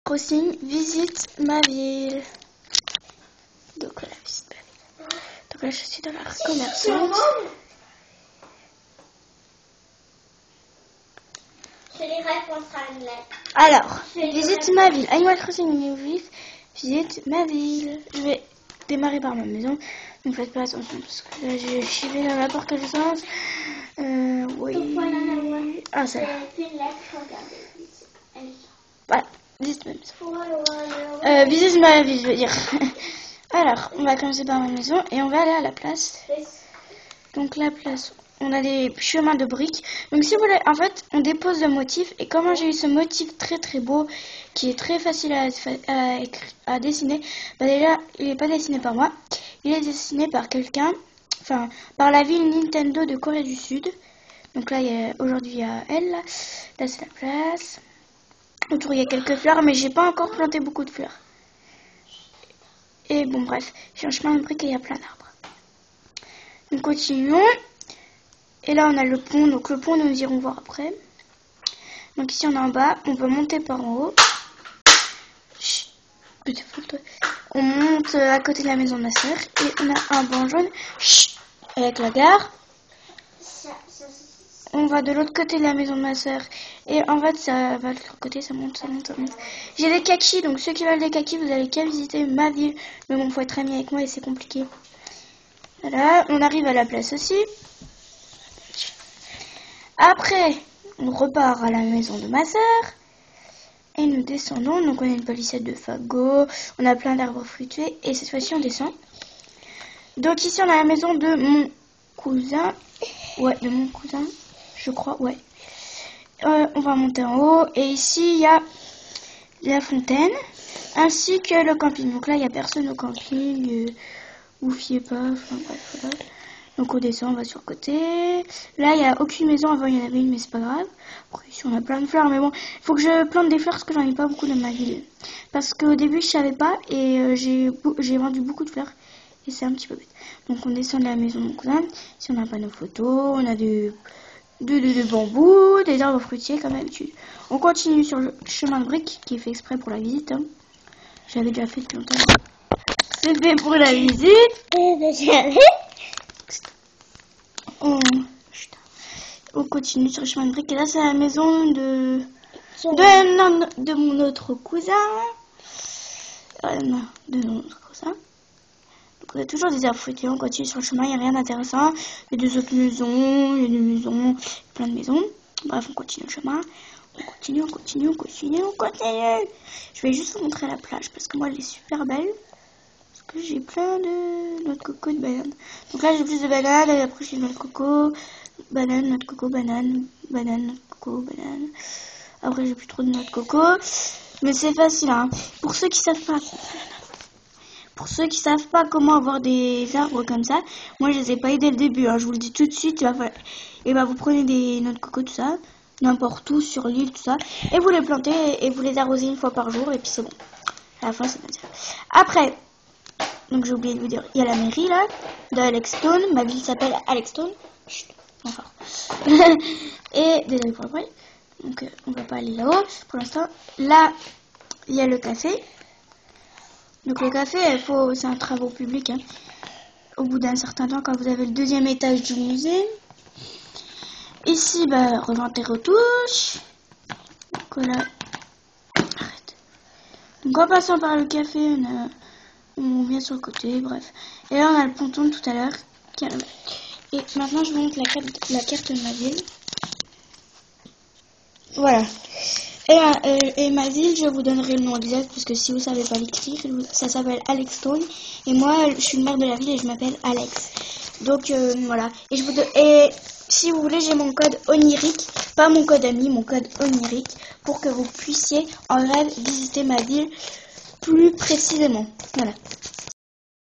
Crossing, visite ma ville. Donc voilà, visite ma ville. Donc là, je suis dans la commerçante. Je les réponds à une lettre. Alors, visite ma ville. Animal Crossing New Leaf, visite ma ville. Je vais démarrer par ma maison. Donc faites pas attention parce que là, j'ai chivé dans la porte de sens. Oui. Ah, ça va. Voilà, visite ma maison. Visite ma ville, je veux dire. Alors, on va commencer par ma maison et on va aller à la place. Donc la place, on a des chemins de briques. Donc si vous voulez, en fait, on dépose le motif. Et comment j'ai eu ce motif très très beau, qui est très facile à dessiner, bah déjà, il n'est pas dessiné par moi. Il est dessiné par quelqu'un, enfin, par la ville Nintendo de Corée du Sud. Donc là, aujourd'hui, il y a elle. Là c'est la place. Autour, il y a quelques fleurs, mais j'ai pas encore planté beaucoup de fleurs. Et bon, bref, j'ai un chemin de briques et il y a plein d'arbres. Nous continuons. Et là, on a le pont. Donc le pont, nous irons voir après. Donc ici, on est en bas. On peut monter par en haut. Chut, on monte à côté de la maison de ma soeur. Et on a un banc jaune. Chut, avec la gare. On va de l'autre côté de la maison de ma soeur. Et en fait, ça va de l'autre côté, ça monte, ça monte, ça monte. J'ai des kakis, donc ceux qui veulent des kakis, vous allez qu'à visiter ma ville. Mais bon, faut être ami avec moi et c'est compliqué. Voilà, on arrive à la place aussi. Après, on repart à la maison de ma soeur. Et nous descendons. Donc, on a une palissade de fagots. On a plein d'arbres fruités. Et cette fois-ci, on descend. Donc, ici, on a la maison de mon cousin. Ouais, de mon cousin. Je crois, ouais. On va monter en haut. Et ici, il y a la fontaine. Ainsi que le camping. Donc là, il n'y a personne au camping. Vous fiez pas. Enfin, bref, voilà. Donc on descend, on va sur le côté. Là, il n'y a aucune maison. Avant, il y en avait une, mais c'est pas grave. Après, ici, on a plein de fleurs. Mais bon, il faut que je plante des fleurs parce que j'en ai pas beaucoup dans ma ville. Parce qu'au début, je savais pas. Et j'ai vendu beaucoup de fleurs. Et c'est un petit peu bête. Donc on descend de la maison de mon cousin. Ici, on a un panneau photo. On a du bambou, des arbres fruitiers comme d'habitude. On continue sur le chemin de briques qui est fait exprès pour la visite. Hein. J'avais déjà fait depuis longtemps. C'est fait pour la visite. On continue sur le chemin de briques. Et là, c'est la maison de mon autre cousin. Non, de mon autre cousin. Donc, on a toujours des arbres fruitiers. On continue sur le chemin. Il n'y a rien d'intéressant. Il y a des autres maisons. Il y a des maisons. Plein de maisons. Bref, on continue le chemin. On continue. Je vais juste vous montrer la plage parce que moi, elle est super belle. Parce que j'ai plein de noix de coco, de bananes. Donc là, j'ai plus de bananes. Et après, j'ai noix de coco, banane, noix de coco, banane, banane, noix de coco, banane. Après, j'ai plus trop de noix de coco. Mais c'est facile, hein. Pour ceux qui savent pas comment avoir des arbres comme ça, moi, je les ai pas eu dès le début. Hein. Je vous le dis tout de suite. Et bah, vous prenez des noix de coco, tout ça, n'importe où, sur l'île, tout ça. Et vous les plantez et vous les arrosez une fois par jour. Et puis, c'est bon. À la fin, c'est bien. Après... Donc j'ai oublié de vous dire, il y a la mairie là, de Alexstone. Ma ville s'appelle Alexstone. Chut, enfin. Et désolé pour après. Donc on va pas aller là-haut pour l'instant. Là, il y a le café. Donc le café, c'est un travaux public. Hein. Au bout d'un certain temps, quand vous avez le deuxième étage du musée. Ici, bah, revente et retouche. Donc voilà. Arrête. Donc en passant par le café, on vient sur le côté, bref. Et là, on a le ponton tout à l'heure. Et maintenant, je vous montre la carte de ma ville. Voilà. Et ma ville, je vous donnerai le nom exact, parce que si vous savez pas l'écrire, ça s'appelle Alexstone. Et moi, je suis le maire de la ville et je m'appelle Alex. Donc, voilà. Et si vous voulez, j'ai mon code onirique. Pas mon code ami, mon code onirique. Pour que vous puissiez, en rêve, visiter ma ville plus précisément. Voilà.